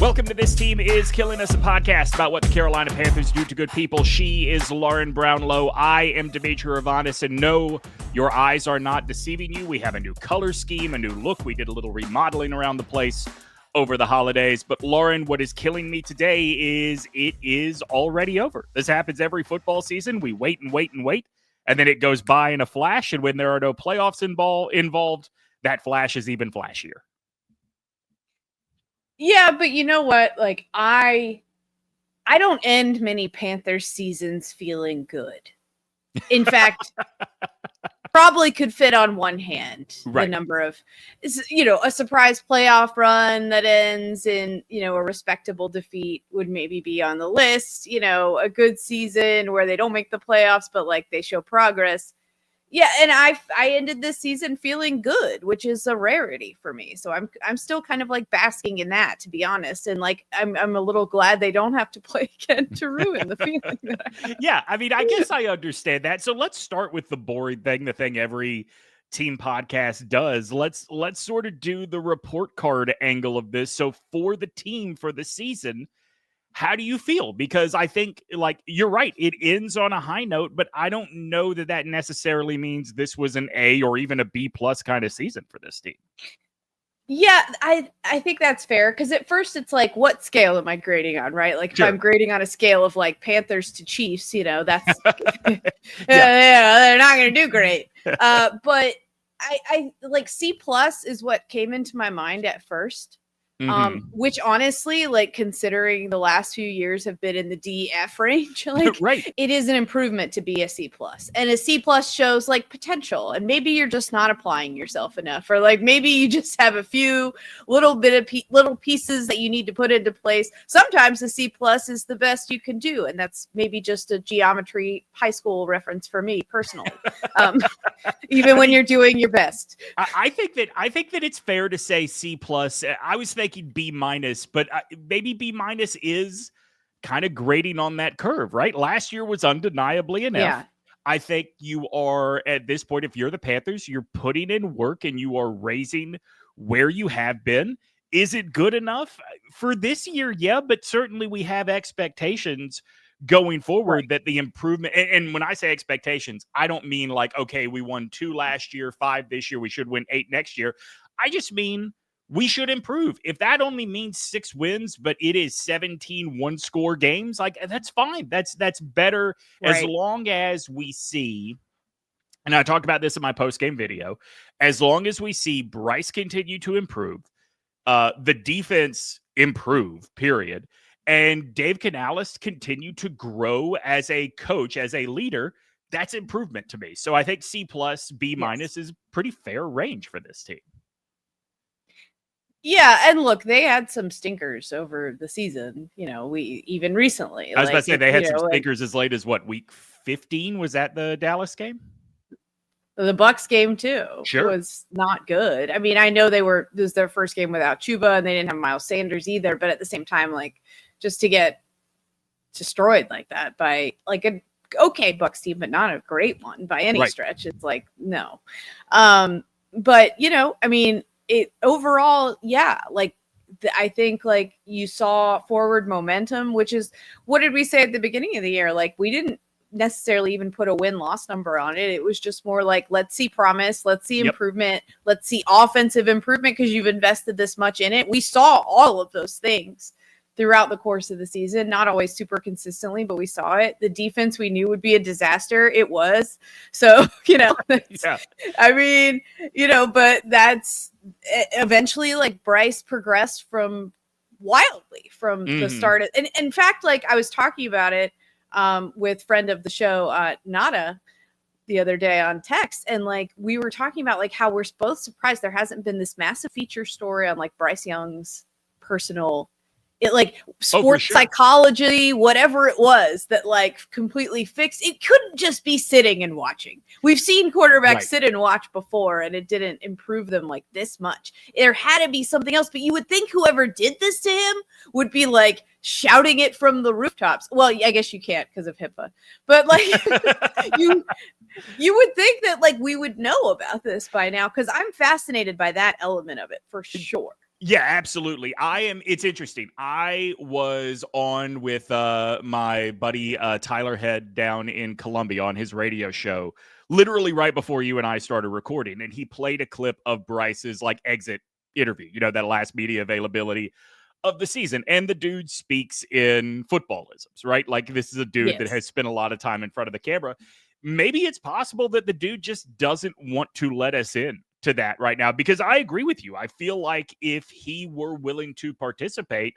Welcome to This Team Is Killing Us, a podcast about what the Carolina Panthers do to good people. She is Lauren Brownlow. I am EjiroEvero, and no, your eyes are not deceiving you. We have a new color scheme, a new look. We did a little remodeling around the place over the holidays. But Lauren, what is killing me today is it is already over. This happens every football season. We wait and wait and wait, and then it goes by in a flash. And when there are no playoffs involved, that flash is even flashier. Yeah, but you know what? Like, I don't end many Panthers seasons feeling good. In fact, probably could fit on one hand the number of, a surprise playoff run that ends in, a respectable defeat would maybe be on the list. A good season where they don't make the playoffs, but like they show progress. Yeah, and I ended this season feeling good, which is a rarity for me. So I'm still kind of like basking in that, to be honest. And like I'm a little glad they don't have to play again to ruin the feeling that I have. Yeah, I mean, I guess I understand that. So let's start with the boring thing, the thing every team podcast does. Let's sort of do the report card angle of this. So for the team for the season, how do you feel? Because I think, like, you're right, it ends on a high note, but I don't know that necessarily means this was an A or even a B plus kind of season for this team. Yeah, I think that's fair, because at first it's like, what scale am I grading on, right? Like, sure. If I'm grading on a scale of like Panthers to Chiefs, that's they're not going to do great. But I like C plus is what came into my mind at first. Which honestly, like, considering the last few years have been in the DF range, like it is an improvement to be a C plus, and a C plus shows like potential, and maybe you're just not applying yourself enough, or like maybe you just have a few little pieces that you need to put into place. Sometimes a C plus is the best you can do, and that's maybe just a geometry high school reference for me personally. Even when you're doing your best, I think that it's fair to say C plus. I was thinking B minus, but maybe B minus is kind of grading on that curve, right? Last year was undeniably an F. I think you are, at this point, if you're the Panthers, you're putting in work and you are raising where you have been. Is it good enough for this year? Yeah, but certainly we have expectations going forward that the improvement, and when I say expectations, I don't mean like, okay, we won 2 last year, 5 this year, we should win 8 next year. I just mean we should improve. If that only means 6 wins, but it is 17 one-score games, like, that's fine. That's better as long as we see, and I talked about this in my post-game video, as long as we see Bryce continue to improve, the defense improve, period, and Dave Canales continue to grow as a coach, as a leader, that's improvement to me. So I think C plus, B minus is pretty fair range for this team. Yeah, and look, they had some stinkers over the season, we even recently. I was about to say, they had some stinkers as late as what, week 15? Was that the Dallas game? The Bucks game too was not good. I mean, I know this was their first game without Chuba, and they didn't have Miles Sanders either, but at the same time, like, just to get destroyed like that by like an okay Bucks team, but not a great one by any stretch, it's like, no. But I mean, it overall, like I think like you saw forward momentum, which is, what did we say at the beginning of the year? Like, we didn't necessarily even put a win-loss number on it. It was just more like, let's see promise, let's see improvement, let's see offensive improvement, because you've invested this much in it. We saw all of those things throughout the course of the season, not always super consistently, but we saw it. The defense we knew would be a disaster. It was. So, I mean, but that's eventually, like, Bryce progressed wildly from the start. And in fact, like, I was talking about it with friend of the show, Nada, the other day on text, and like we were talking about like how we're both surprised there hasn't been this massive feature story on like BryceYoung's personal sports psychology, whatever it was that like completely fixed. It couldn't just be sitting and watching. We've seen quarterbacks sit and watch before, and it didn't improve them like this much. There had to be something else, but you would think whoever did this to him would be like shouting it from the rooftops. Well, I guess you can't because of HIPAA, but like you would think that like we would know about this by now, because I'm fascinated by that element of it for sure. Yeah, absolutely. It's interesting. I was on with my buddy Tyler Head down in Columbia on his radio show, literally right before you and I started recording. And he played a clip of Bryce's exit interview, that last media availability of the season. And the dude speaks in footballisms, right? Like, this is a dude that has spent a lot of time in front of the camera. Maybe it's possible that the dude just doesn't want to let us in to that right now, because I agree with you. I feel like if he were willing to participate,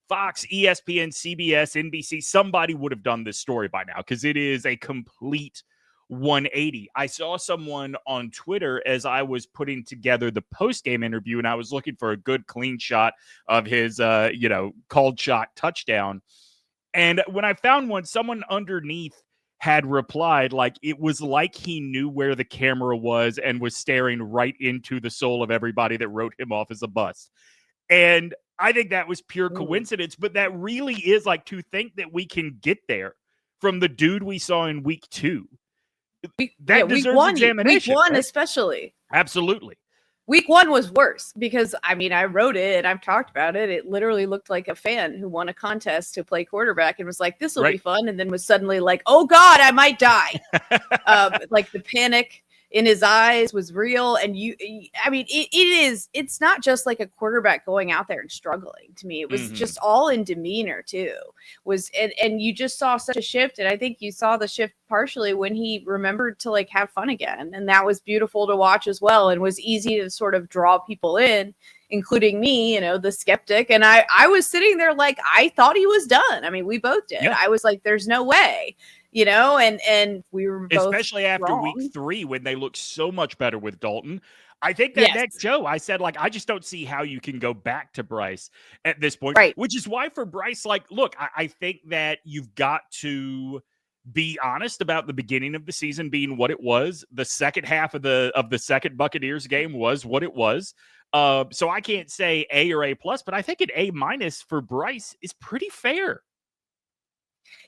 Fox, ESPN, CBS, NBC, somebody would have done this story by now, because it is a complete 180. I saw someone on Twitter as I was putting together the post-game interview, and I was looking for a good clean shot of his called shot touchdown. And when I found one, someone underneath had replied like it was like he knew where the camera was and was staring right into the soul of everybody that wrote him off as a bust. And I think that was pure coincidence, but that really is to think that we can get there from the dude we saw in week 2. That deserves examination. Week 1, right? Especially. Absolutely. Week 1 was worse because, I wrote it and I've talked about it. It literally looked like a fan who won a contest to play quarterback and was like, this will be fun. And then was suddenly like, oh God, I might die. The panic in his eyes was real. And it's not just like a quarterback going out there and struggling. To me, it was just all in demeanor too. And you just saw such a shift. And I think you saw the shift partially when he remembered to have fun again. And that was beautiful to watch as well. And was easy to sort of draw people in, including me, the skeptic. And I was sitting there I thought he was done. We both did. Yeah. I was like, there's no way. And we were both especially after wrong. week 3 when they looked so much better with Dalton. I think that next show, I said, I just don't see how you can go back to Bryce at this point. Right. Which is why for Bryce, look, I think that you've got to be honest about the beginning of the season being what it was. The second half of the second Buccaneers game was what it was. So I can't say A or A+, but I think an A- for Bryce is pretty fair.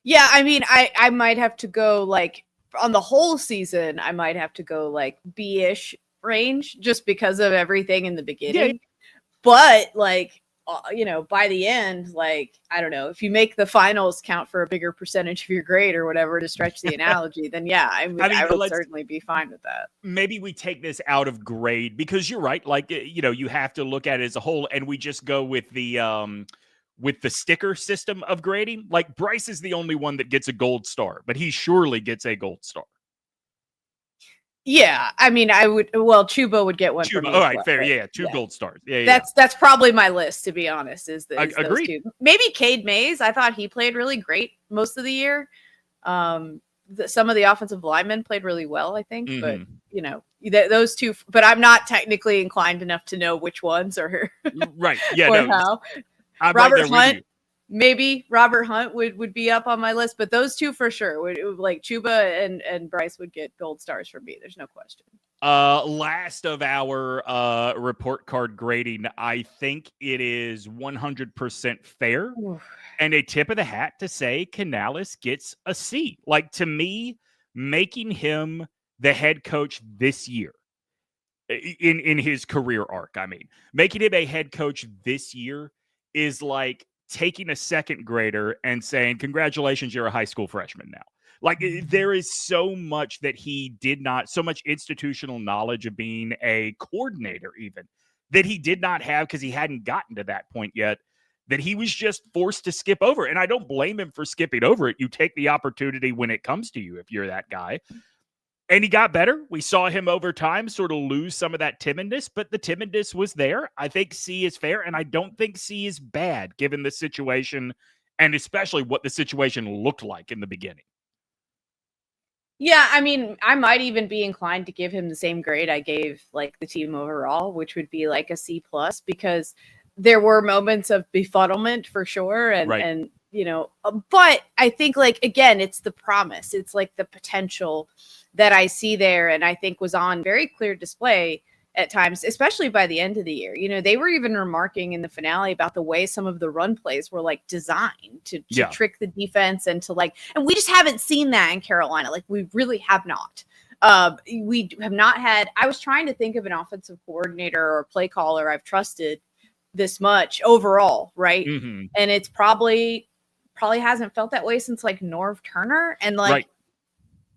Yeah, I might have to go on the whole season, I might have to go B-ish range just because of everything in the beginning. Yeah. But by the end, I don't know, if you make the finals count for a bigger percentage of your grade or whatever to stretch the analogy, then yeah, I would certainly be fine with that. Maybe we take this out of grade because you're right. You have to look at it as a whole, and we just go with the sticker system of grading. Bryce is the only one that gets a gold star, but he surely gets a gold star. Yeah, I would. Well, Chuba would get one. Chuba, all right, fair. Yeah, 2 gold stars. Yeah, that's probably my list, to be honest. Agreed. Those 2. Maybe Cade Mays. I thought he played really great most of the year. Some of the offensive linemen played really well, I think. But those 2. But I'm not technically inclined enough to know which ones or right. Yeah, or how. I'm Robert right there Hunt. with you. Maybe Robert Hunt would be up on my list, but those 2 for sure would Chuba and Bryce would get gold stars for me. There's no question. Last of our report card grading, I think it is 100% fair. And a tip of the hat to say Canales gets a C. To me, making him the head coach this year in his career arc, making him a head coach this year is taking a second grader and saying, congratulations, you're a high school freshman now. There is so much that he did not, so much institutional knowledge of being a coordinator even, that he did not have because he hadn't gotten to that point yet, that he was just forced to skip over. And I don't blame him for skipping over it. You take the opportunity when it comes to you if you're that guy. And he got better. We saw him over time sort of lose some of that timidness, but the timidness was there. I think C is fair, and I don't think C is bad given the situation and especially what the situation looked like in the beginning. Yeah, I might even be inclined to give him the same grade I gave the team overall, which would be a C+, because there were moments of befuddlement for sure. And but I think again, it's the promise. It's the potential that I see there. And I think was on very clear display at times, especially by the end of the year. They were even remarking in the finale about the way some of the run plays were designed to trick the defense and to and we just haven't seen that in Carolina. We really have not. We have not had, I was trying to think of an offensive coordinator or play caller I've trusted this much overall, right? Mm-hmm. And it's probably hasn't felt that way since like Norv Turner. And like,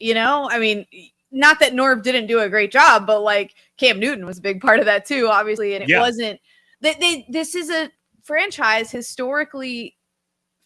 I mean, not that Norv didn't do a great job, but like Cam Newton was a big part of that too, obviously. And it wasn't that this is a franchise historically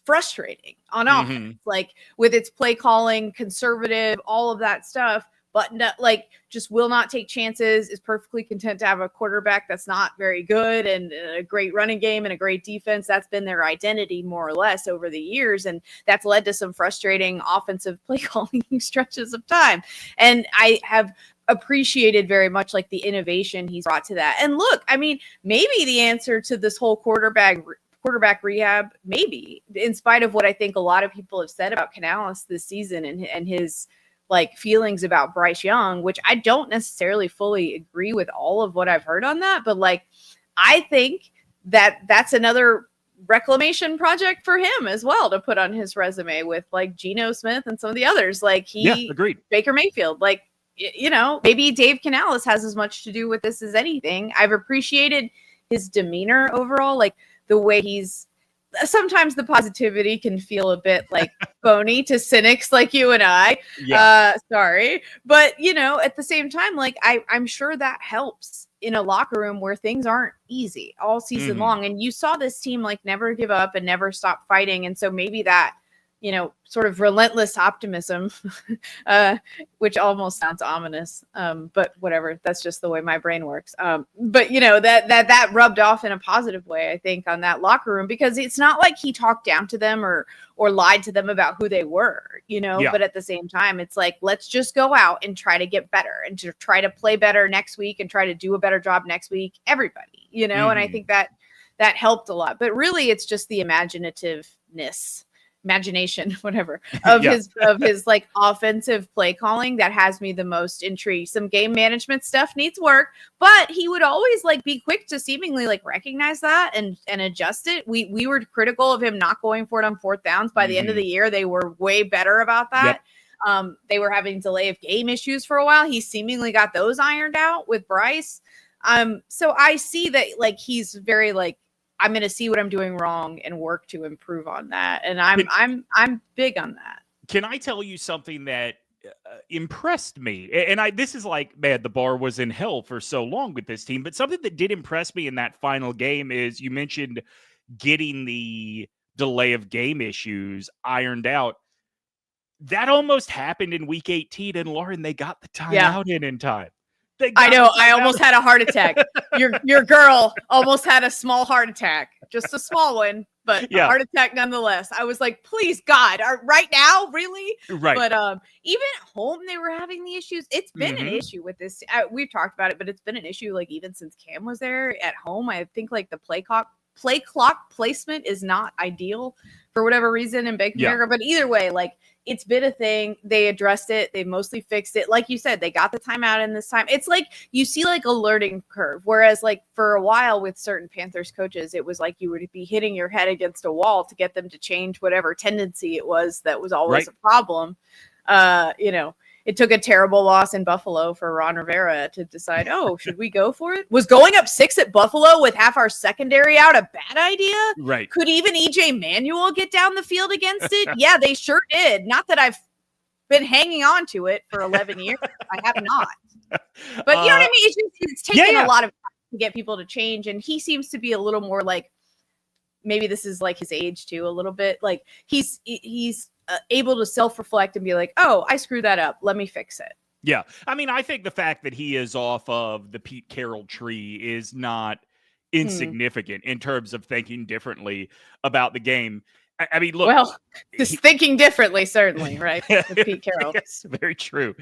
frustrating on offense, like with its play calling, conservative, all of that stuff, but like just will not take chances, is perfectly content to have a quarterback that's not very good and a great running game and a great defense. That's been their identity more or less over the years. And that's led to some frustrating offensive play calling stretches of time. And I have appreciated very much like the innovation he's brought to that. And look, I mean, maybe the answer to this whole quarterback rehab, maybe, in spite of what I think a lot of people have said about Canales this season and his like feelings about BryceYoung, which I don't necessarily fully agree with all of what I've heard on that. But like, I think that's another reclamation project for him as well to put on his resume with like Geno Smith and some of the others. Like agreed. Baker Mayfield, like, maybe Dave Canales has as much to do with this as anything. I've appreciated his demeanor overall, like the way sometimes the positivity can feel a bit like phony to cynics like you and I. Sorry. But, at the same time, like I'm sure that helps in a locker room where things aren't easy all season long. And you saw this team like never give up and never stop fighting. And so maybe that, sort of relentless optimism, which almost sounds ominous. But whatever, that's just the way my brain works. But that rubbed off in a positive way, I think, on that locker room, because it's not like he talked down to them or lied to them about who they were, but at the same time, it's like, let's just go out and try to get better and to try to play better next week and try to do a better job next week. Everybody, and I think that helped a lot, but really it's just the imagination, whatever, of his like offensive play calling that has me the most intrigued. Some game management stuff needs work, but he would always like be quick to seemingly like recognize that and adjust it. We were critical of him not going for it on fourth downs. By the end of the year, they were way better about that. They were having delay of game issues for a while. He seemingly got those ironed out with Bryce. So I see that like he's very like, I'm going to see what I'm doing wrong and work to improve on that. And I'm big on that. Can I tell you something that impressed me? And this is like, man, the bar was in hell for so long with this team, but something that did impress me in that final game is you mentioned getting the delay of game issues ironed out. That almost happened in week 18, and Lauren, they got the timeout in time. I know. I almost had a heart attack. Your girl almost had a small heart attack, just a small one, but a heart attack nonetheless. I was like, please God, right now, really? Right. But even at home, they were having the issues. It's been an issue with this. We've talked about it, but it's been an issue like even since Cam was there. At home, I think like the play clock placement is not ideal for whatever reason in Bank of America. But either way, like, it's been a thing. They addressed it. They mostly fixed it. Like you said, they got the timeout in this time. It's like you see like a learning curve. Whereas like for a while with certain Panthers coaches, it was like you would be hitting your head against a wall to get them to change whatever tendency it was that was always a problem. It took a terrible loss in Buffalo for Ron Rivera to decide, should we go for it? Was going up 6 at Buffalo with half our secondary out a bad idea? Right. Could even EJ Manuel get down the field against it? Yeah, they sure did. Not that I've been hanging on to it for 11 years. I have not. But you know what I mean? It's taken a lot of time to get people to change. And he seems to be a little more like, maybe this is like his age too, a little bit. Like he's able to self-reflect and be like, I screwed that up. Let me fix it. Yeah. I mean, I think the fact that he is off of the Pete Carroll tree is not insignificant in terms of thinking differently about the game. I mean, look. Well, just thinking differently, certainly, right? With Pete Carroll. Yes, very true.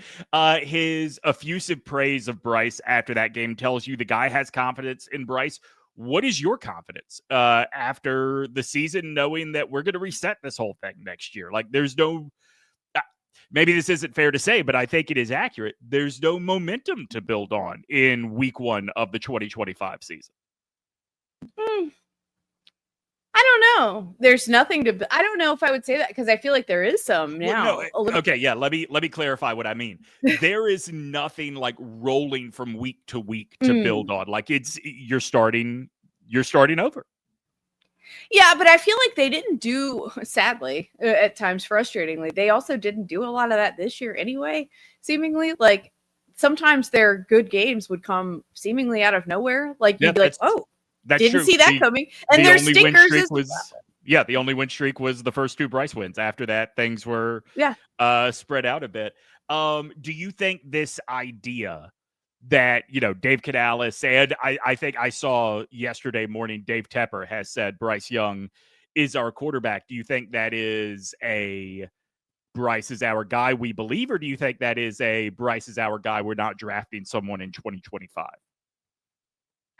His effusive praise of Bryce after that game tells you the guy has confidence in Bryce. What is your confidence after the season, knowing that we're going to reset this whole thing next year? Like, there's no, maybe this isn't fair to say, but I think it is accurate. There's no momentum to build on in week 1 of the 2025 season. I don't know. There's nothing to, I don't know if I would say that because I feel like there is some now. Well, no, okay. Yeah. Let me clarify what I mean. There is nothing like rolling from week to week to build on. Like you're starting you're starting over. Yeah, but I feel like they didn't do, sadly, at times frustratingly, they also didn't do a lot of that this year anyway, seemingly. Like, sometimes their good games would come seemingly out of nowhere. Like, you'd be like, oh, didn't true. see that coming. And their stinkers as well. Yeah, the only win streak was the first 2 Bryce wins. After that, things were spread out a bit. Do you think this idea that, Dave Canales, and I think I saw yesterday morning, Dave Tepper has said BryceYoung is our quarterback. Do you think that is a Bryce is our guy we believe, or do you think that is a Bryce is our guy, we're not drafting someone in 2025?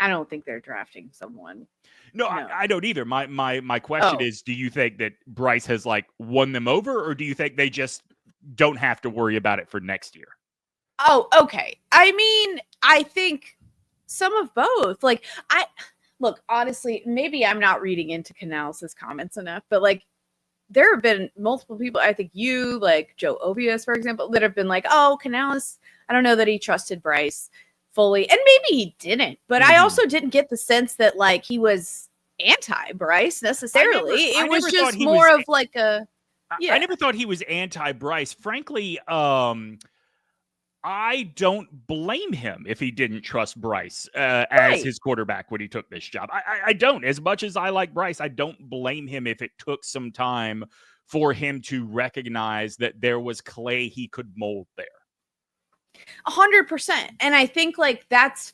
I don't think they're drafting someone. No. I don't either. My question is, do you think that Bryce has won them over, or do you think they just don't have to worry about it for next year? Oh, okay. I mean, I think some of both. Look, honestly, maybe I'm not reading into Canales' comments enough, but there have been multiple people, I think you, Joe Ovius, for example, that have been like, oh, Canales, I don't know that he trusted Bryce fully. And maybe he didn't, but I also didn't get the sense that he was anti-Bryce necessarily. It was just more of a... Yeah. I never thought he was anti-Bryce. Frankly, I don't blame him if he didn't trust Bryce as his quarterback when he took this job. I don't. As much as I like Bryce, I don't blame him if it took some time for him to recognize that there was clay he could mold there. 100%. And I think that's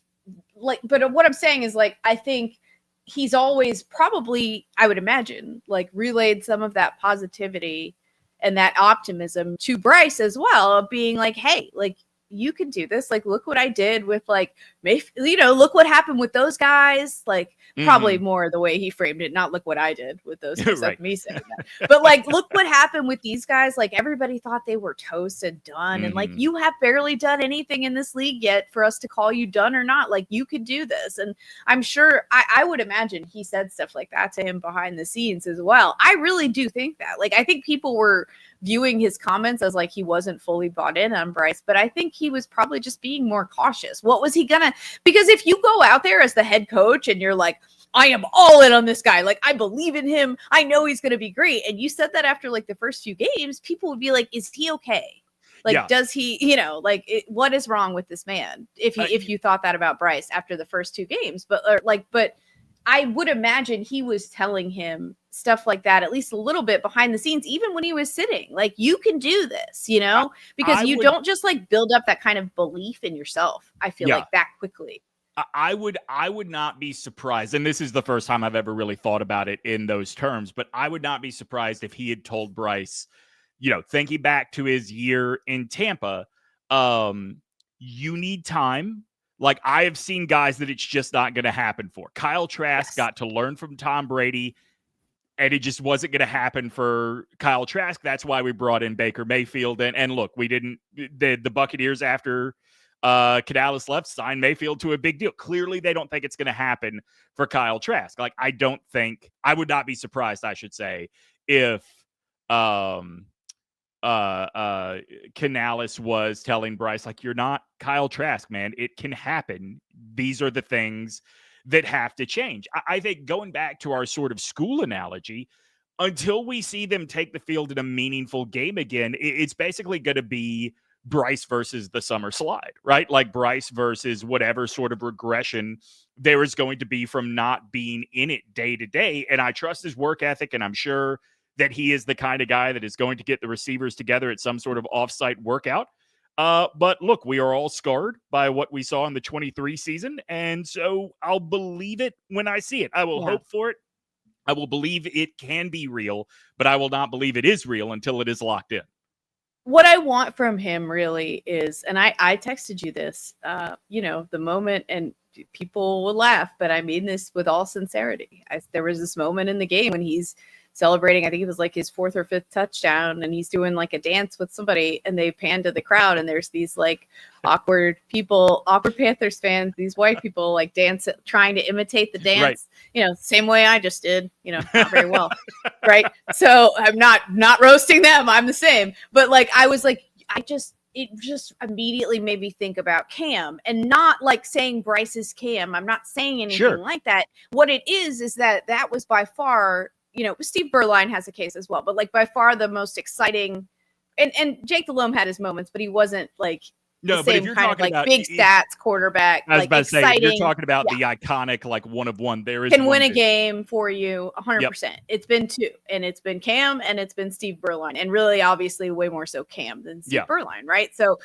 but what I'm saying is I think he's always probably, I would imagine, relayed some of that positivity and that optimism to Bryce as well, of being hey, you can do this. Look what I did with look what happened with those guys. Probably more the way he framed it, not look what I did with those guys, right. Me saying that. But look what happened with these guys. Everybody thought they were toast and done. And you have barely done anything in this league yet for us to call you done or not. You could do this. And I'm sure, I would imagine he said stuff like that to him behind the scenes as well. I really do think that. I think people were viewing his comments as he wasn't fully bought in on Bryce, but I think he was probably just being more cautious. What was he gonna, because if you go out there as the head coach and you're I am all in on this guy, I believe in him, I know he's gonna be great, and you said that after the first few games, people would be is he okay? Does he, what is wrong with this man? If you thought that about Bryce after the first 2 games, but I would imagine he was telling him stuff like that, at least a little bit behind the scenes, even when he was sitting, you can do this, because you don't just build up that kind of belief in yourself. I feel that quickly. I would not be surprised. And this is the first time I've ever really thought about it in those terms, but I would not be surprised if he had told Bryce, thinking back to his year in Tampa, you need time. I have seen guys that it's just not going to happen for. Kyle Trask got to learn from Tom Brady, and it just wasn't going to happen for Kyle Trask. That's why we brought in Baker Mayfield. And look, we didn't, the Buccaneers after Canales left signed Mayfield to a big deal. Clearly, they don't think it's going to happen for Kyle Trask. I would not be surprised, I should say, if Canales was telling Bryce, you're not Kyle Trask, man. It can happen. These are the things that have to change. I think going back to our sort of school analogy, until we see them take the field in a meaningful game again, it's basically going to be Bryce versus the summer slide, right? Bryce versus whatever sort of regression there is going to be from not being in it day to day. And I trust his work ethic, and I'm sure that he is the kind of guy that is going to get the receivers together at some sort of offsite workout. But look, we are all scarred by what we saw in the 23 season. And so I'll believe it when I see it. I will hope for it. I will believe it can be real, but I will not believe it is real until it is locked in. What I want from him really is, and I texted you this, the moment, and people will laugh, but I mean this with all sincerity. There was this moment in the game when he's celebrating, I think it was his 4th or 5th touchdown, and he's doing a dance with somebody, and they pan to the crowd, and there's these awkward Panthers fans, these white people dance, trying to imitate the dance, right. Same way I just did, not very well. Right. So I'm not roasting them. I'm the same. But I was it just immediately made me think about Cam, and not like saying Bryce is Cam. I'm not saying anything like that. What it is that was by far, Steve Berline has a case as well, but like by far the most exciting. And Jake Delhomme had his moments, but he wasn't like the same kind of like big stats quarterback. I was about to say, if you're talking about the iconic like one of one, there is can win a game for you 100%. Yep. It's been two, and it's been Cam and it's been Steve Berline, and really obviously way more so Cam than Steve Berline, right? So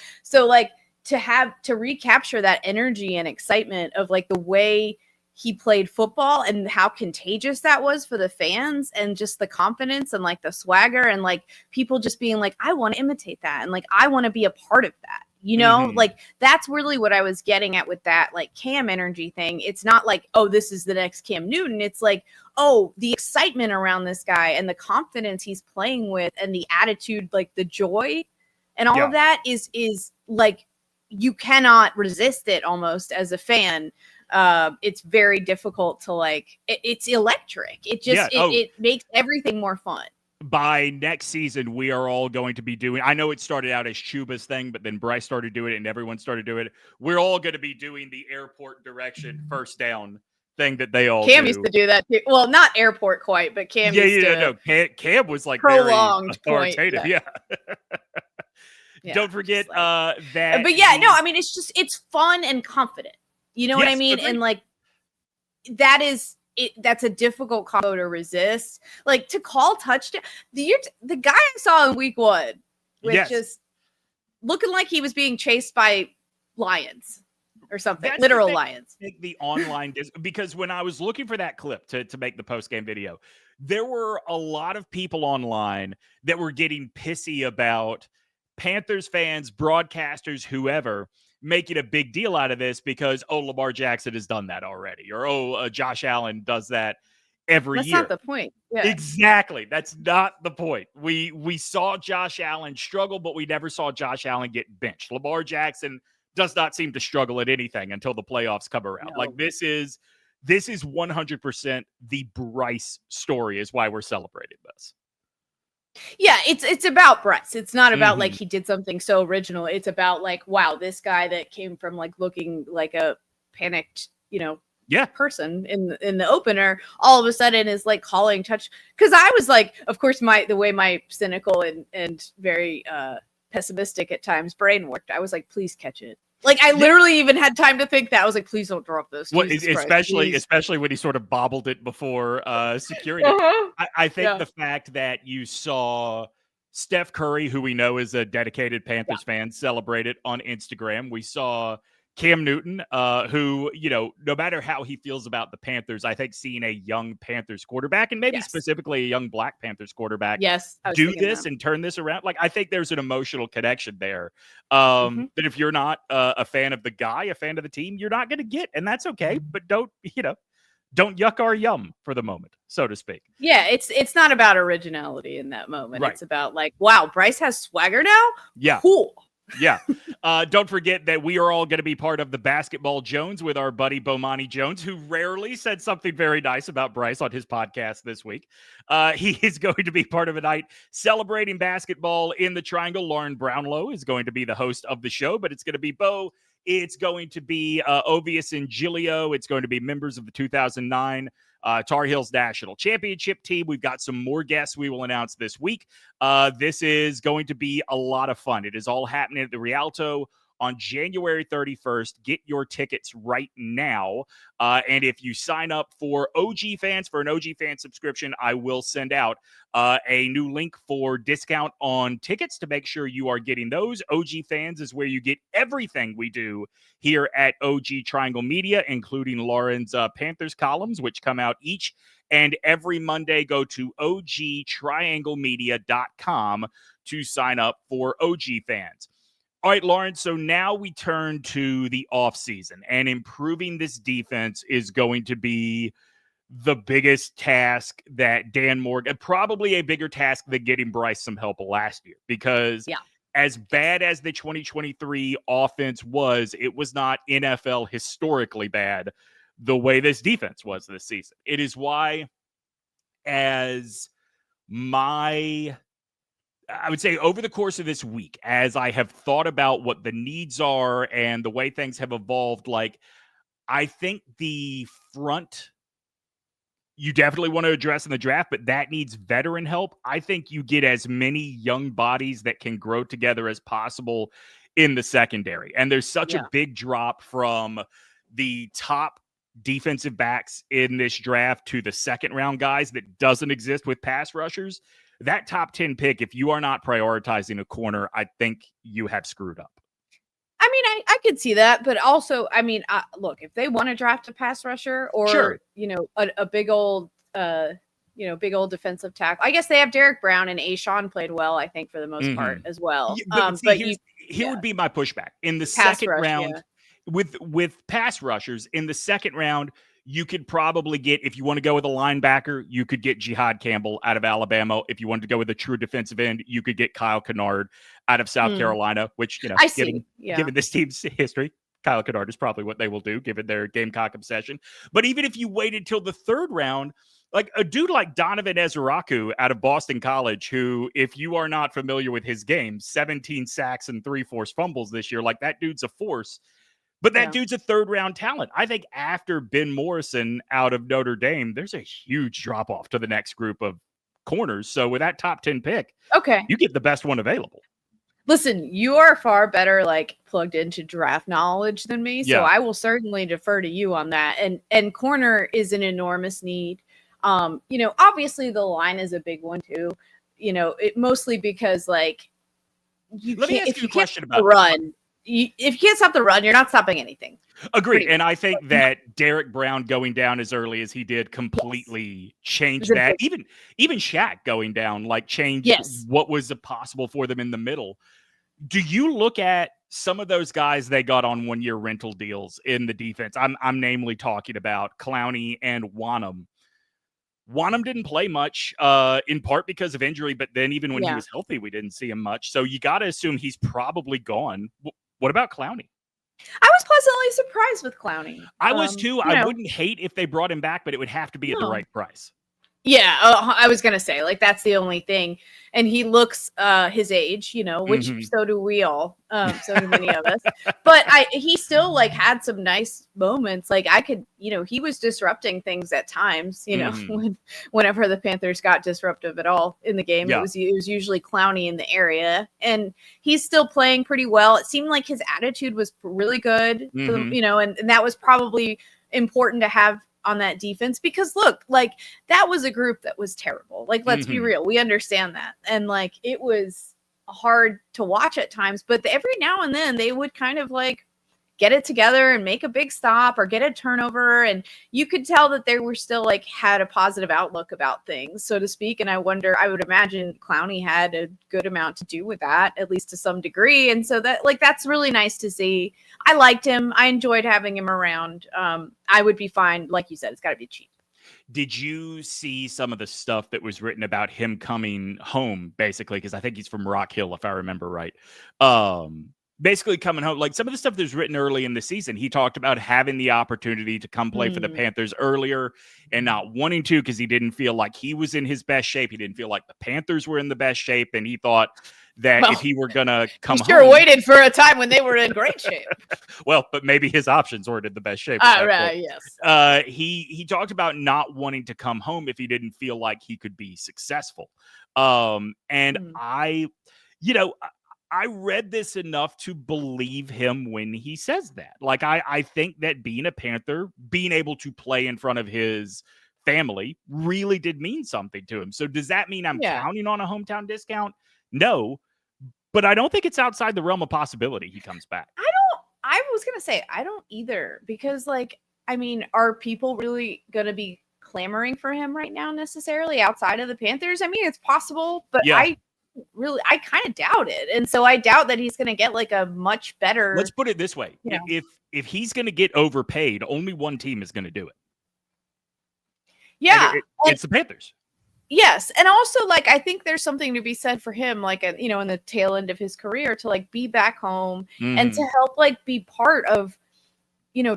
like to recapture that energy and excitement of like the way he played football and how contagious that was for the fans, and just the confidence and like the swagger, and like people just being like, I want to imitate that, and like I want to be a part of that. Like that's really what I was getting at with that like Cam energy thing. It's not like, oh, this is the next Cam Newton. It's like, oh, the excitement around this guy and the confidence he's playing with, and the attitude, like the joy and all of that is like, you cannot resist it almost as a fan. It's very difficult to like, it's electric. It just, it makes everything more fun. By next season, we are all going to be doing, I know it started out as Chuba's thing, but then Bryce started doing it and everyone started doing it. We're all going to be doing the airport direction first down thing that they all Cam used to do that too. Well, not airport quite, but Cam used to. Cam was like prolonged very authoritative. Point, yeah. Don't forget like, that. But yeah, no, I mean, it's fun and confident. You know what I mean? Agreed. And like, that's a difficult combo to resist. Like to call touchdown. The guy I saw in week 1 with just looking like he was being chased by lions or something. That's literal lions. The online because when I was looking for that clip to make the post-game video, there were a lot of people online that were getting pissy about Panthers fans, broadcasters, whoever, making a big deal out of this because, Lamar Jackson has done that already, or, Josh Allen does that every year. That's not the point. Yeah. Exactly. That's not the point. We saw Josh Allen struggle, but we never saw Josh Allen get benched. Lamar Jackson does not seem to struggle at anything until the playoffs come around. No. Like this is 100% the Bryce story is why we're celebrating this. Yeah, it's about Bryce. It's not about like he did something so original. It's about like, wow, this guy that came from like looking like a panicked, person in the opener, all of a sudden is like calling touch. Because I was like, of course, the way my cynical and very pessimistic at times brain worked, I was like, please catch it. Like I literally even had time to think that. I was like, please don't drop this. Well, especially when he sort of bobbled it before securing it. I think the fact that you saw Steph Curry, who we know is a dedicated Panthers fan, celebrate it on Instagram. We saw Cam Newton, who, no matter how he feels about the Panthers, I think seeing a young Panthers quarterback, and maybe specifically a young Black Panthers quarterback, do this and turn this around. Like, I think there's an emotional connection there that if you're not a fan of the guy, a fan of the team, you're not going to get, and that's okay. But don't yuck our yum for the moment, so to speak. Yeah, it's not about originality in that moment. Right. It's about like, wow, Bryce has swagger now? Yeah. Cool. Yeah. Don't forget that we are all going to be part of the Basketball Jones with our buddy Bomani Jones, who rarely said something very nice about Bryce on his podcast this week. He is going to be part of a night celebrating basketball in the Triangle. Lauren Brownlow is going to be the host of the show, but it's going to be Bo. It's going to be Ovius and Giglio. It's going to be members of the 2009 Tar Heels National Championship team. We've got some more guests we will announce this week. This is going to be a lot of fun. It is all happening at the Rialto on January 31st. Get your tickets right now. And if you sign up for OG fans, for an OG fan subscription, I will send out a new link for discount on tickets to make sure you are getting those. OG fans is where you get everything we do here at OG Triangle Media, including Lauren's Panthers columns, which come out each and every Monday. Go to ogtrianglemedia.com to sign up for OG fans. All right, Lauren, so now we turn to the offseason, and improving this defense is going to be the biggest task that Dan Morgan, probably a bigger task than getting Bryce some help last year, because as bad as the 2023 offense was, it was not NFL historically bad the way this defense was this season. It is why, as my I would say over the course of this week, as I have thought about what the needs are and the way things have evolved, like, I think the front you definitely want to address in the draft, but that needs veteran help. I think you get as many young bodies that can grow together as possible in the secondary. And there's such a big drop from the top defensive backs in this draft to the second round guys that doesn't exist with pass rushers. That top 10 pick, if you are not prioritizing a corner, I think you have screwed up. I mean, I could see that, but also, I mean, look, if they want to draft a pass rusher or, a big old, big old defensive tackle, I guess they have Derek Brown, and Ashawn played well, I think, for the most part as well. Here would be my pushback. In the second round, with pass rushers, in the second round, you could probably get, if you want to go with a linebacker, you could get Jihad Campbell out of Alabama. If you wanted to go with a true defensive end, you could get Kyle Kennard out of South Carolina, which, given this team's history, Kyle Kennard is probably what they will do, given their Gamecock obsession. But even if you waited till the third round, like a dude like Donovan Ezeraku out of Boston College, who, if you are not familiar with his game, 17 sacks and 3 forced fumbles this year, like that dude's a force. But that dude's a third-round talent. I think after Ben Morrison out of Notre Dame, there's a huge drop-off to the next group of corners. So with that top 10 pick, you get the best one available. Listen, you are far better plugged into draft knowledge than me, so I will certainly defer to you on that. And corner is an enormous need. Obviously the line is a big one too. It mostly because let me ask you a question about run. If you can't stop the run, you're not stopping anything. Agreed. And I think that Derek Brown going down as early as he did completely changed that. Even Shaq going down changed what was possible for them in the middle. Do you look at some of those guys they got on 1-year rental deals in the defense? I'm namely talking about Clowney and Wanham. Wanham didn't play much, in part because of injury, but then even when he was healthy, we didn't see him much. So you got to assume he's probably gone. What about Clowney? I was pleasantly surprised with Clowney. I was too. I wouldn't hate if they brought him back, but it would have to be at the right price. Yeah, I was going to say, that's the only thing. And he looks his age, which so do we all, so do many of us. But he still, had some nice moments. He was disrupting things at times, whenever the Panthers got disruptive at all in the game. It was usually Clowney in the area. And he's still playing pretty well. It seemed like his attitude was really good, for them, and that was probably important to have on that defense, because look, that was a group that was terrible. Let's be real. We understand that. And it was hard to watch at times, but every now and then they would kind of get it together and make a big stop or get a turnover. And you could tell that they were still had a positive outlook about things, so to speak. And I would imagine Clowney had a good amount to do with that, at least to some degree. And so that that's really nice to see. I liked him. I enjoyed having him around. I would be fine. Like you said, it's got to be cheap. Did you see some of the stuff that was written about him coming home, basically? Because I think he's from Rock Hill, if I remember right. Basically coming home, some of the stuff that was written early in the season, he talked about having the opportunity to come play for the Panthers earlier and not wanting to because he didn't feel like he was in his best shape. He didn't feel like the Panthers were in the best shape. And he thought that if he were going to come home. Sure waited for a time when they were in great shape. Well, but maybe his options weren't in the best shape. Right, yes. He talked about not wanting to come home if he didn't feel like he could be successful. I read this enough to believe him when he says that. I think that being a Panther, being able to play in front of his family really did mean something to him. So does that mean I'm counting on a hometown discount? No, but I don't think it's outside the realm of possibility he comes back. I was going to say, I don't either, because are people really going to be clamoring for him right now necessarily outside of the Panthers? I mean, it's possible, but I kind of doubt it. And so I doubt that he's going to get a much better. Let's put it this way. If he's going to get overpaid, only one team is going to do it. Yeah. It's the Panthers. Yes. And also I think there's something to be said for him, in the tail end of his career to be back home and to help be part of,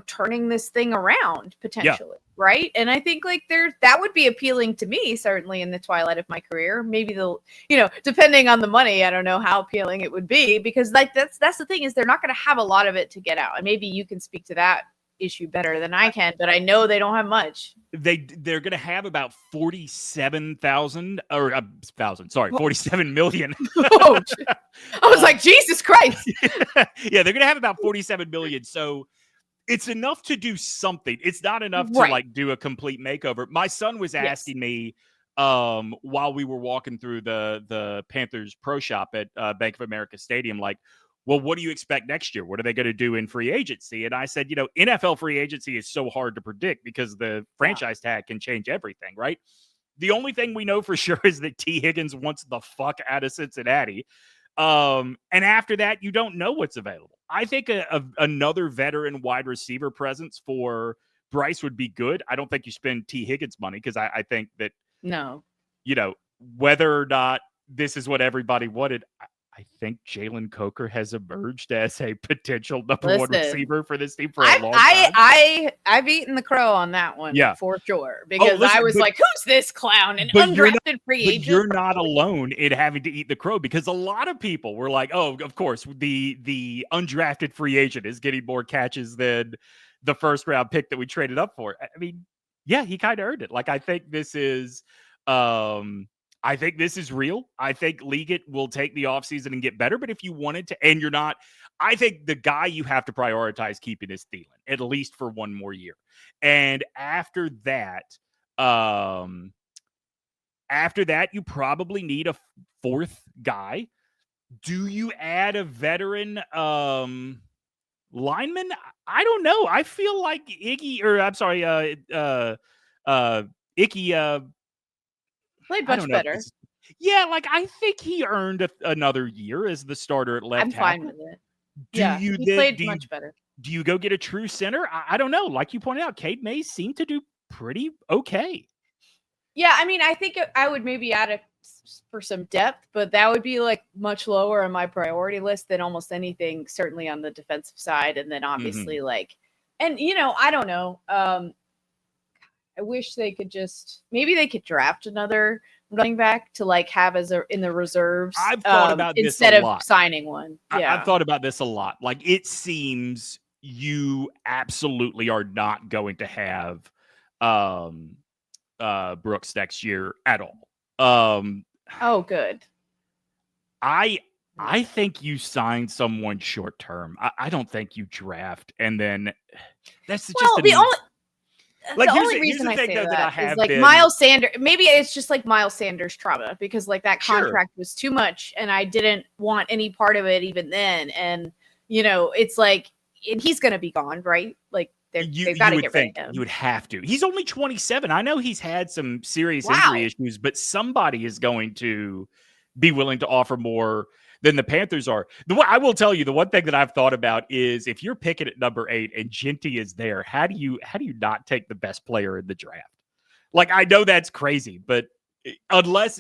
turning this thing around potentially. right? And I think like that would be appealing to me, certainly in the twilight of my career. Maybe depending on the money, I don't know how appealing it would be, because like that's the thing, is they're not going to have a lot of it to get out. And maybe you can speak to that issue better than I can, but I know they don't have much. They're going to have about 47,000 or 47 million. Oh, I was like, Jesus Christ. Yeah, they're going to have about 47 million. So it's enough to do something. It's not enough to like do a complete makeover. My son was asking me while we were walking through the Panthers pro shop at Bank of America Stadium, like, well, what do you expect next year? What are they going to do in free agency? And I said, NFL free agency is so hard to predict because the franchise tag can change everything, right? The only thing we know for sure is that T. Higgins wants the fuck out of Cincinnati. And after that, you don't know what's available. I think another veteran wide receiver presence for Bryce would be good. I don't think you spend T. Higgins money, because I think that, whether or not this is what everybody wanted, I think Jalen Coker has emerged as a potential number one receiver for this team for a long time. I've eaten the crow on that one, for sure, because I was like, who's this clown? An undrafted free agent. But you're not alone in having to eat the crow, because a lot of people were like, oh, of course, the undrafted free agent is getting more catches than the first round pick that we traded up for. I mean, yeah, he kind of earned it. Like, I think this is real. I think Liggett will take the offseason and get better. But if you wanted to, and you're not, I think the guy you have to prioritize keeping is Thielen, at least for one more year. And after that, you probably need a fourth guy. Do you add a veteran lineman? I don't know. I feel like Icky played much better. Yeah, like I think he earned another year as the starter at left tackle. I'm fine with it. He played much better. Do you go get a true center? I don't know. Like you pointed out, Cade Mays seemed to do pretty okay. Yeah, I mean, I think I would maybe add for some depth, but that would be like much lower on my priority list than almost anything, certainly on the defensive side. And then obviously I don't know. I wish they could maybe they could draft another running back to like have in the reserves. I've thought about this instead of signing one. Yeah. I've thought about this a lot. Like, it seems you absolutely are not going to have Brooks next year at all. Oh, good. I think you sign someone short term. I don't think you draft, and then that's just the only reason I say that is like Miles Sanders. Maybe it's just like Miles Sanders trauma, because like that contract was too much and I didn't want any part of it even then. And it's like, and he's going to be gone, right? Like they've got to get rid of him. You would have to. He's only 27. I know he's had some serious injury issues, but somebody is going to be willing to offer more than the Panthers are. I will tell you, the one thing that I've thought about is, if you're picking at number 8 and Genty is there, how do you not take the best player in the draft? Like, I know that's crazy, but unless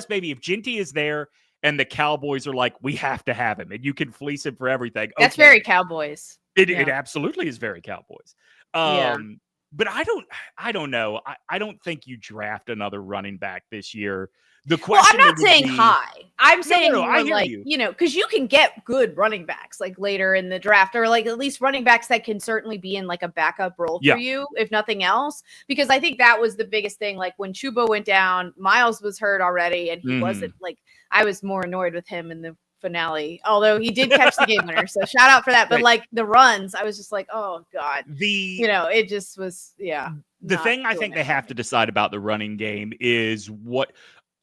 maybe if Genty is there and the Cowboys are like, we have to have him and you can fleece him for everything. That's very Cowboys. It absolutely is very Cowboys. But I don't know. I don't think you draft another running back this year. I'm not saying high. I'm saying because you can get good running backs like later in the draft, or like at least running backs that can certainly be in like a backup role for you, if nothing else. Because I think that was the biggest thing. Like when Chuba went down, Miles was hurt already, and he wasn't like, I was more annoyed with him in the finale, although he did catch the game winner. So shout out for that. But like the runs, I was just like, oh God, it just was, The thing I think they have to decide about the running game is what.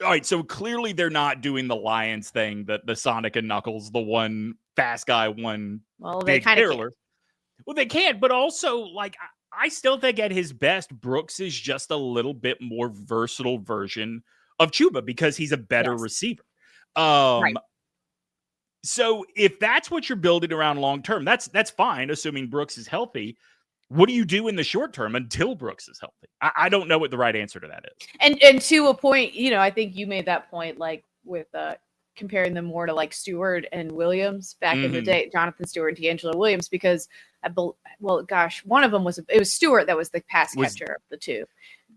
All right, so clearly they're not doing the Lions thing, the Sonic and Knuckles, the one fast guy, one big hurler. Well, they can't, but also, like, I still think at his best, Brooks is just a little bit more versatile version of Chuba because he's a better receiver. Right. So if that's what you're building around long term, that's fine, assuming Brooks is healthy. What do you do in the short term until Brooks is healthy? I don't know what the right answer to that is. And to a point, I think you made that point, like with comparing them more to like Stewart and Williams back in the day, Jonathan Stewart and D'Angelo Williams, because one of them was Stewart that was the pass catcher of the two.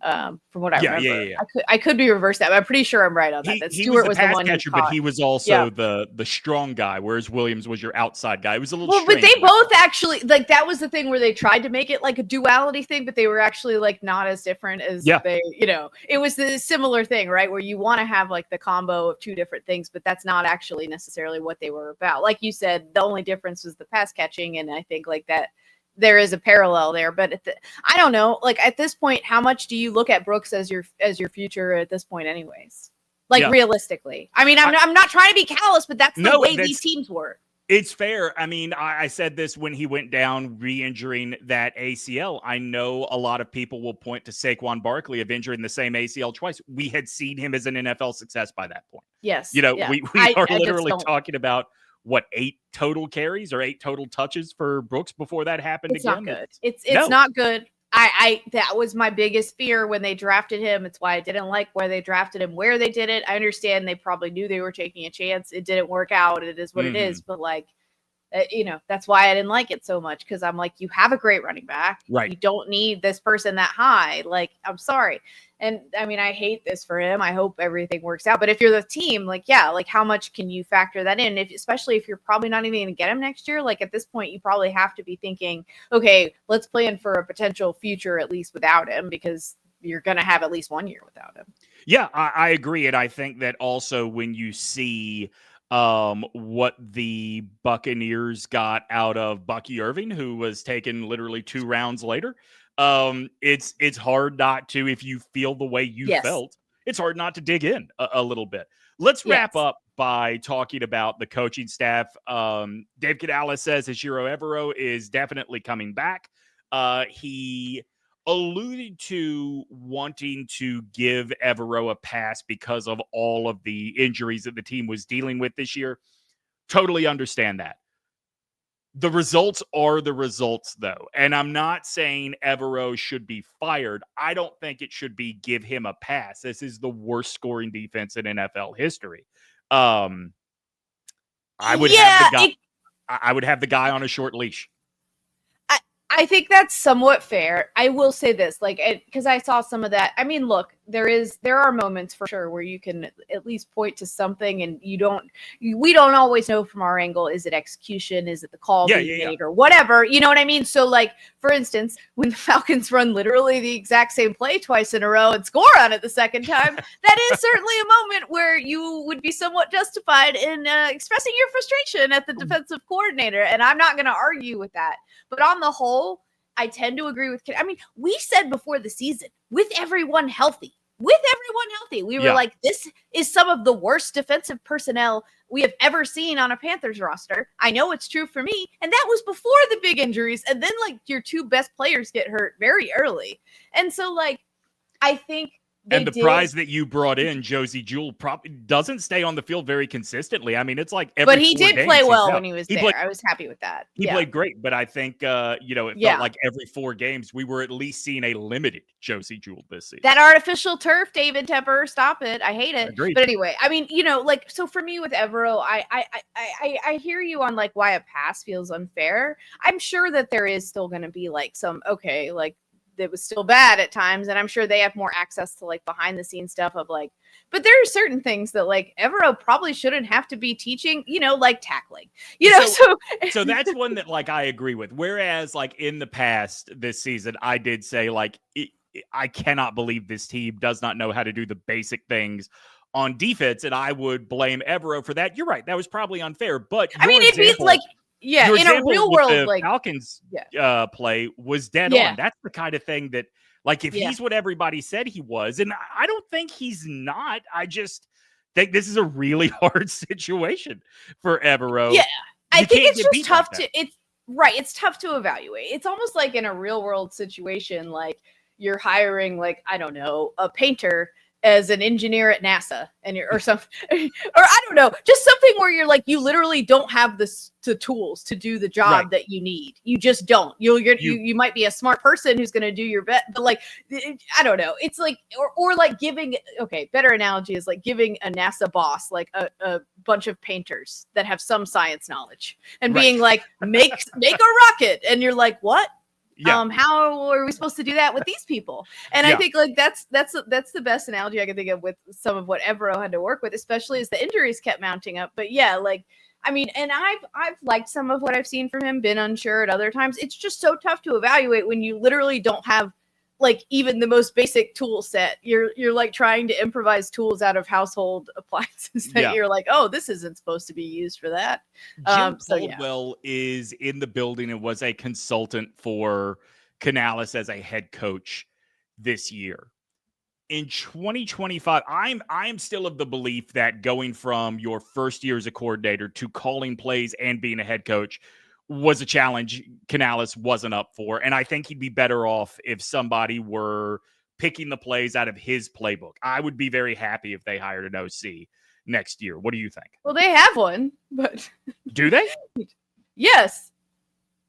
From what I remember. Yeah. I could be reversed that, but I'm pretty sure I'm right on that. Stewart was the pass catcher, but he was also the strong guy, whereas Williams was your outside guy. It was a little strange. But they both actually, like, that was the thing where they tried to make it like a duality thing, but they were actually like not as different as they, it was the similar thing, right? Where you want to have like the combo of two different things, but that's not actually necessarily what they were about. Like you said, the only difference was the pass catching, and I think like that there is a parallel there, but I don't know. Like at this point, how much do you look at Brooks as your future at this point, anyways? Like realistically, I mean, I'm not trying to be callous, but that's the way these teams were. It's fair. I mean, I said this when he went down, re-injuring that ACL. I know a lot of people will point to Saquon Barkley of injuring the same ACL twice. We had seen him as an NFL success by that point. Yes, we are literally talking about. What, 8 total carries or 8 total touches for Brooks before that happened again? Not good. It's not good. I that was my biggest fear when they drafted him. It's why I didn't like where they drafted him, where they did it. I understand they probably knew they were taking a chance. It didn't work out. It is what it is. But like, that's why I didn't like it so much, because I'm like, you have a great running back. Right. You don't need this person that high. Like, I'm sorry. And I mean, I hate this for him. I hope everything works out. But if you're the team, like, how much can you factor that in? Especially if you're probably not even going to get him next year. Like at this point, you probably have to be thinking, okay, let's plan for a potential future at least without him, because you're going to have at least 1 year without him. Yeah, I agree. And I think that also when you see what the Buccaneers got out of Bucky Irving, who was taken literally 2 rounds later, it's hard not to, if you feel the way you felt, it's hard not to dig in a little bit. Let's wrap up by talking about the coaching staff. Dave Canales says EjiroEvero is definitely coming back. He alluded to wanting to give Evero a pass because of all of the injuries that the team was dealing with this year. Totally understand that. The results are the results, though. And I'm not saying Evero should be fired. I don't think it should be give him a pass. This is the worst scoring defense in NFL history. I would have the guy on a short leash. I think that's somewhat fair. I will say this, like, because I saw some of that. I mean, look, there are moments for sure where you can at least point to something, and we don't always know from our angle. Is it execution? Is it the call being made or whatever? You know what I mean? So, like, for instance, when the Falcons run literally the exact same play twice in a row and score on it the second time, that is certainly a moment where you would be somewhat justified in expressing your frustration at the defensive coordinator. And I'm not going to argue with that. But on the whole, I tend to agree with. I mean, we said before the season, with everyone healthy, we were like, this is some of the worst defensive personnel we have ever seen on a Panthers roster. I know it's true for me. And that was before the big injuries. And then, like, your 2 best players get hurt very early. And so, like, I think. And the prize that you brought in, Josey Jewell, probably doesn't stay on the field very consistently. I mean, it's like every But he did play well when he was there. I was happy with that. He played great, but I think, it felt like every 4 games we were at least seeing a limited Josey Jewell this season. That artificial turf, David Tepper, stop it. I hate it. Agreed. But anyway, I mean, like, so for me with Evero, I hear you on, like, why a pass feels unfair. I'm sure that there is still going to be, like, it was still bad at times, and I'm sure they have more access to, like, behind the scenes stuff of, like, but there are certain things that, like, Evero probably shouldn't have to be teaching, like tackling, so that's one that, like, I agree with. Whereas, like, in the past this season, I did say, like, I cannot believe this team does not know how to do the basic things on defense, and I would blame Evero for that. You're right. That was probably unfair, but I mean, it'd be like, yeah, in a real world, like Falcons play was dead on. That's the kind of thing that, like, if he's what everybody said he was, and I don't think he's not. I just think this is a really hard situation for Evero. Yeah, I think it's just tough it's tough to evaluate. It's almost like in a real world situation, like you're hiring, like, I don't know, a painter as an engineer at NASA and or something, or I don't know, just something where you're like, you literally don't have the tools to do the job that you need. You just don't. You might be a smart person who's going to do your best, but like, I don't know. It's like, or like giving, better analogy is like giving a NASA boss, like a bunch of painters that have some science knowledge and being like, make a rocket. And you're like, what? Yeah. How are we supposed to do that with these people? And I think like that's the best analogy I can think of with some of what Evero had to work with, especially as the injuries kept mounting up. But yeah, like, I mean, and I've liked some of what I've seen from him, been unsure at other times. It's just so tough to evaluate when you literally don't have like even the most basic tool set. You're like trying to improvise tools out of household appliances that you're like, oh, this isn't supposed to be used for that. Jim Caldwell is in the building and was a consultant for Canales as a head coach this year. In 2025, I'm still of the belief that going from your first year as a coordinator to calling plays and being a head coach was a challenge Canales wasn't up for. And I think he'd be better off if somebody were picking the plays out of his playbook. I would be very happy if they hired an OC next year. What do you think? Well, they have one, but do they? Yes,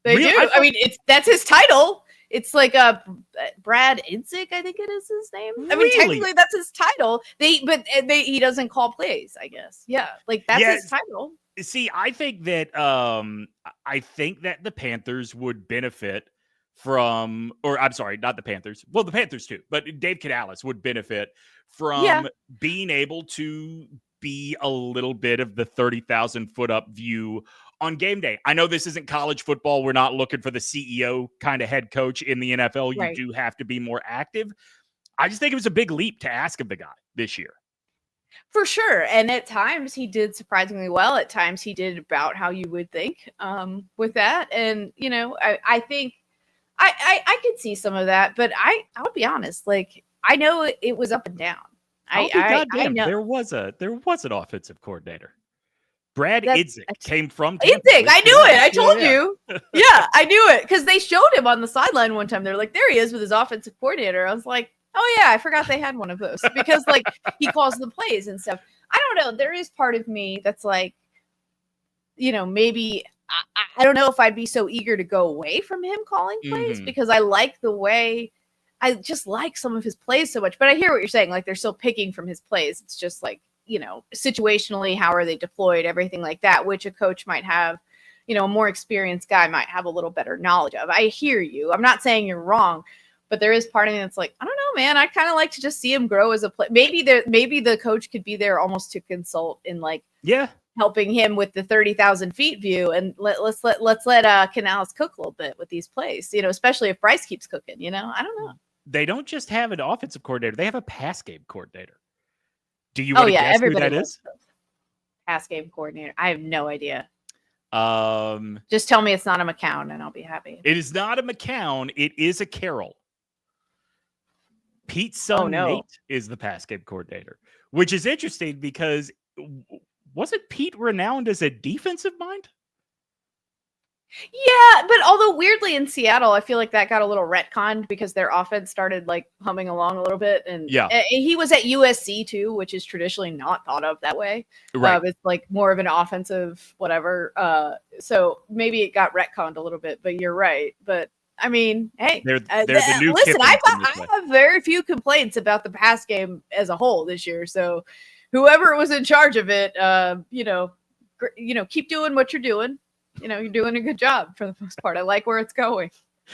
they do. I mean, that's his title. It's like Brad Idzik, I think it is his name. I mean, technically that's his title. He doesn't call plays, I guess. Yeah, like that's his title. See, I think that the Panthers would benefit from, or I'm sorry, not the Panthers. Well, the Panthers too, but Dave Canales would benefit from being able to be a little bit of the 30,000 foot up view on game day. I know this isn't college football. We're not looking for the CEO kind of head coach in the NFL. You do have to be more active. I just think it was a big leap to ask of the guy this year. For sure. And at times he did surprisingly well. At times he did about how you would think with that. And, you know, I think I could see some of that, but I'll be honest, like I know it was up and down. I know there was an offensive coordinator. Brad Idzik came from Idzik. I knew it. I told you. Yeah, I knew it because they showed him on the sideline one time. They're like, there he is with his offensive coordinator. I was like, oh yeah, I forgot they had one of those because like he calls the plays and stuff. I don't know. There is part of me that's like, you know, maybe I don't know if I'd be so eager to go away from him calling plays because I like the way I just like some of his plays so much. But I hear what you're saying. Like they're still picking from his plays. It's just like, you know, situationally, how are they deployed, everything like that, which a coach might have, you know, a more experienced guy might have a little better knowledge of. I hear you. I'm not saying you're wrong. But there is part of me that's like, I don't know, man. I kind of like to just see him grow as a player. Maybe the coach could be there almost to consult in like helping him with the 30,000 feet view. And let's let Canales cook a little bit with these plays, you know, especially if Bryce keeps cooking, you know, I don't know. They don't just have an offensive coordinator. They have a pass game coordinator. Do you want to guess who that is? Pass game coordinator. I have no idea. Just tell me it's not a McCown and I'll be happy. It is not a McCown. It is a Carroll. Pete's son Nate is the pass game coordinator, which is interesting because wasn't Pete renowned as a defensive mind? Yeah, but although weirdly in Seattle, I feel like that got a little retconned because their offense started like humming along a little bit. And he was at USC too, which is traditionally not thought of that way. Right. It's like more of an offensive whatever. So maybe it got retconned a little bit, but you're right. But I mean, hey, they're the new listen, I have very few complaints about the pass game as a whole this year. So whoever was in charge of it, you know, keep doing what you're doing. You know, you're doing a good job for the most part. I like where it's going.